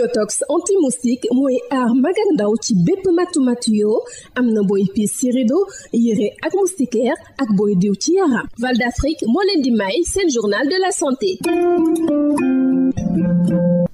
Yotox anti-moustique mooy aar mag ak ndaw ci bépp matu-matu yoo am na booy piis ci rido yére ak moustiquaire ak booy diw ci yaram. Val d'Afrique moo leen di may seen journal de la santé.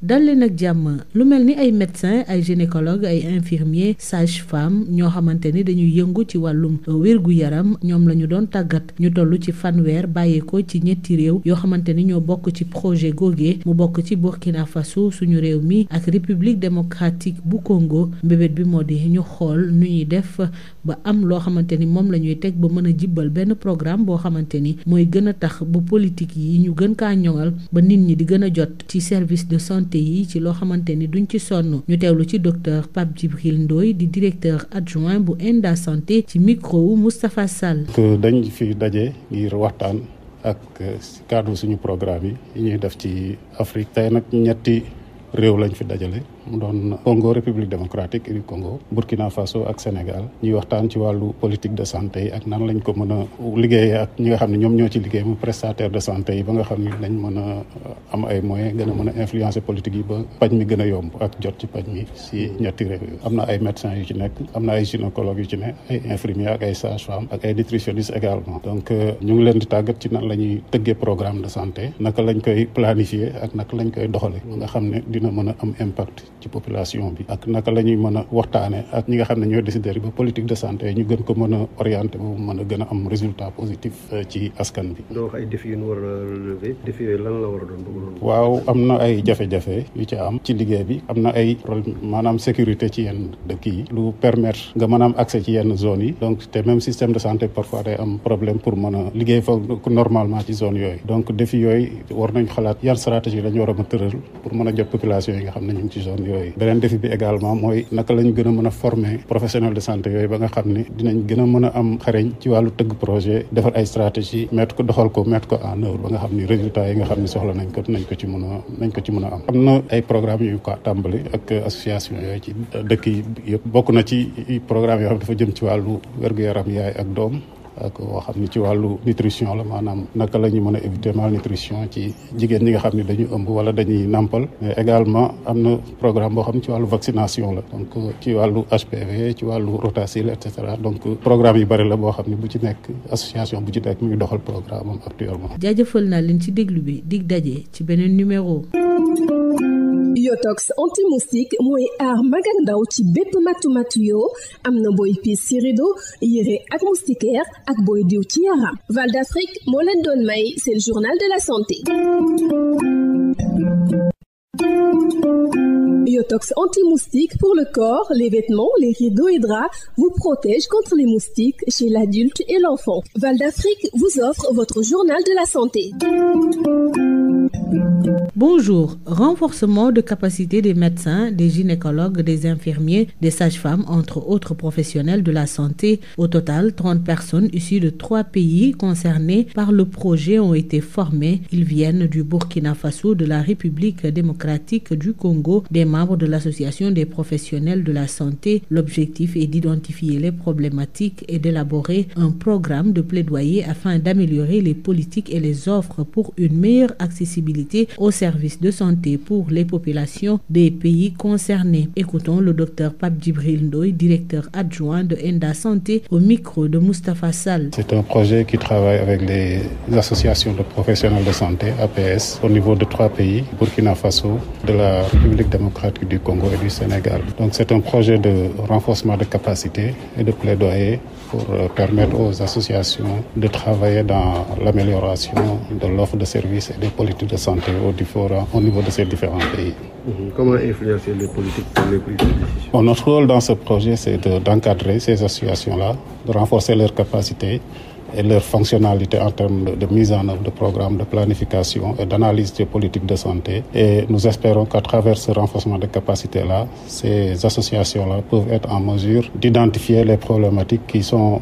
dal leen ak jàmm lu mel ni ay médecins ay gynécologues ay infirmiers sages-femmes ñoo xamante ni dañuy yëngu ci wàllum wér-gu-yaram ñoom la ñu doon tàggat ñu toll ci fanweer bàyyeekoo ci ñetti réew yoo xamante ni ñoo bokk ci projet googee mu bokk ci Burkina Faso suñu réew mi ak République démocratique bu Congo mbébét bi moo di ñu xool nu ñuy def ba am loo xamante ni moom la ñuy teg ba mën a jibbal benn programme boo xamante ni mooy gën a tax bu politique yi ñu gën kaa ñoŋal ba nit ñi di gën a jot ci service de santé yi ci loo xamante ni duñ ci sonn ñu teewlu ci docteur Pape Djibril Ndoye di directeur adjoint bu Enda Santé ci micro wu Moustapha Sall. dañ fi daje ngir waxtaan ak cadre suñu programme yi ñuy def ci Afrique tey nag ñetti réew lañ fi dajale mu doon Congo République démocratique du Congo Burkina Faso ak Sénégal ñuy waxtaan ci wàllu politique de santé yi ak nan lañ ko mën a liggéeyee ak ñi nga xam ne ñoom ñoo ci liggéey mu prestataire de santé yi ba nga xam ne lañ mën a am ay moyens gën a mën a influencer politique yi ba paj mi gën a yomb ak jot ci paj mi si ñetti réew yi. Am na ay médecins yu ci nekk am na ay gynécologues yu ci nekk ay infirmiers ak ay sages-femmes ak ay nutritionnistes également donc ñu ngi leen di tàggat ci nan la ñuy tëggee programme de santé naka lañ koy planifier ak naka lañ koy doxalee nga xam ne dina mën a am impact ci population bi ak naka la ñuy mën a waxtaane ak ñi nga xam ne ñoo décideurs yi ba politique de santé ñu gën ko mën a orienté ba mën a gën a am résultat positif ci askan bi. doo wax ay défis yu ñu war a relever défis yooyu lan la war a doon. waaw am na ay jafe-jafe yu ci am ci liggéey bi am na ay problème maanaam sécurité ci yenn dëkk yi lu permettre nga mën a am accès ci yenn zones yi donc te même système de santé parfois day am problème pour mën a liggéey fa normalement ci zone yooyu donc défis yooyu war nañ xalaat yan stratégie la ñu war a tëral pour mën a jot population yi nga xam ne ñu ngi ci zone yooyu. beneen défi bi également mooy naka lañ gën a mën a former professionnel de santé yooyu ba nga xam ne dinañ gën a mën a am xareñ ci wàllu tëgg projet defar ay stratégie mettre ko doxal ko mettre ko en œuvre ba nga xam ni résultats yi nga xam ne soxla nañ ko ci mën a am. am na ay programmes yu ko tàmbali ak association yooyu ci dëkk yi yëpp bokk na ci programme yoo xam dafa jëm ci wàllu wér-gu-yaram yaay ak doom ak woo xam ne ci wàllu nutrition la maanaam naka la ñu mën a éviter malnutrition ci jigéen ñi nga xam ne dañu ëmb wala dañuy nàmpal mais également am na programme boo xam ne ci wàllu vaccination la donc ci wàllu HPV ci wàllu rotacille et cetera donc programme yu bari la boo xam ne bu ci nekk association bu ci nekk mu ngi doxal programme am actuellement. jaajëfal naa leen ci déglu bi dig daje ci beneen numéro. Yotox anti-moustique mooy aar mag ak ndaw ci bépp matu-matu yoo am na booy piis ci rido yére ak moustiquaire ak booy diw ci yaram. Val d'Afrique moo leen doon may seen journal de la santé. Yotox anti-moustique pour le corps, les vêtements, les rideaux et draps vous protège contre les moustiques chez l'adulte et l'enfant. Val d'Afrique vous offre votre journal de la santé. Bonjour. Renforcement de capacité des médecins, des gynécologues, des infirmiers, des sages-femmes, entre autres professionnels de la santé. Au total, 30 personnes issues de 3 pays concernés par le projet ont été formées. Ils viennent du Burkina Faso, de la République démocratique du Congo, des membres de l'Association des professionnels de la santé. L'objectif est d'identifier les problématiques et d'élaborer un programme de plaidoyer afin d'améliorer les politiques et les offres pour une meilleure accessibilité aux services de santé pour les populations des pays concernés. Écoutons le docteur Pape Djibril Ndoye, directeur adjoint de Enda Santé, au micro de Moustapha Sall. C'est un projet qui travaille avec les associations de professionnels de santé, APS, au niveau de 3 pays, Burkina Faso, de la République démocratique du Congo et du Sénégal. Donc c'est un projet de renforcement de capacité et de plaidoyer pour permettre aux associations de travailler dans l'amélioration de l'offre de services et des politiques de santé au niveau de ces différents pays. Comment influencer les politiques pour les prises de décision? Notre rôle dans ce projet, c'est d'encadrer ces associations-là, de renforcer leurs capacités et leur fonctionnalité en termes de mise en œuvre de programmes de planification et d'analyse des politiques de santé. Et nous espérons qu'à travers ce renforcement de capacité-là, ces associations-là peuvent être en mesure d'identifier les problématiques qui sont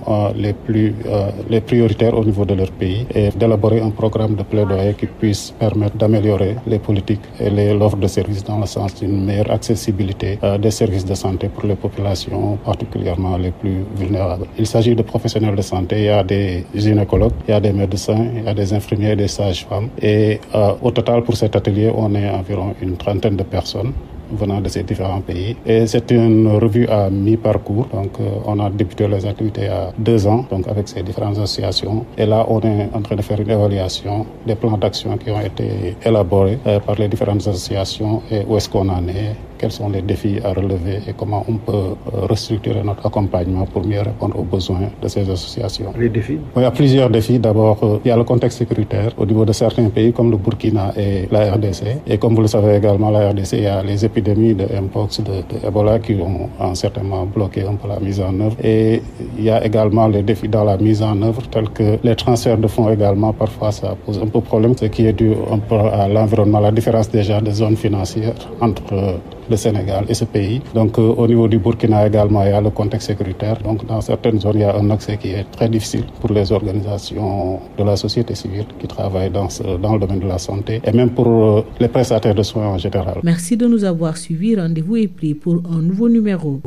les prioritaires au niveau de leur pays et d'élaborer un programme de plaidoyer qui puisse permettre d'améliorer les politiques et l'offre de services dans le sens d'une meilleure accessibilité des services de santé pour les populations, particulièrement les plus vulnérables. Il s'agit de professionnels de santé, il y a des gynécologues, il y a des médecins, il y a des infirmiers et des sages-femmes. Et au total, pour cet atelier, on est environ une 30aine de personnes. venant de ces différents pays. Et c'est une revue à mi-parcours. Donc, on a débuté les activités il y a 2 ans, donc avec ces différentes associations. Et là, on est en train de faire une évaluation des plans d'action qui ont été élaborés par les différentes associations et où est-ce qu'on en est, quels sont les défis à relever et comment on peut restructurer notre accompagnement pour mieux répondre aux besoins de ces associations. Les défis? Il y a plusieurs défis. D'abord, il y a le contexte sécuritaire au niveau de certains pays comme le Burkina et la RDC. Et comme vous le savez également, la RDC, il y a les épidémies de Mpox, de Ebola qui ont certainement bloqué un peu la mise en œuvre. Et il y a également les défis dans la mise en œuvre, tels que les transferts de fonds également. Parfois, ça pose un peu problème, ce qui est dû un peu à l'environnement, la différence déjà de zones financières entre le Sénégal et ce pays. Donc au niveau du Burkina également, il y a le contexte sécuritaire. Donc dans certaines zones, il y a un accès qui est très difficile pour les organisations de la société civile qui travaillent dans le domaine de la santé et même pour les prestataires de soins en général. Merci de nous avoir suivis. Rendez-vous est pris pour un nouveau numéro.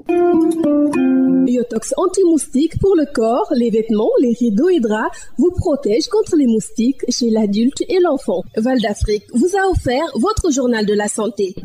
Biotox anti-moustique pour le corps, les vêtements, les rideaux et draps vous protège contre les moustiques chez l'adulte et l'enfant. Val d'Afrique vous a offert votre journal de la santé.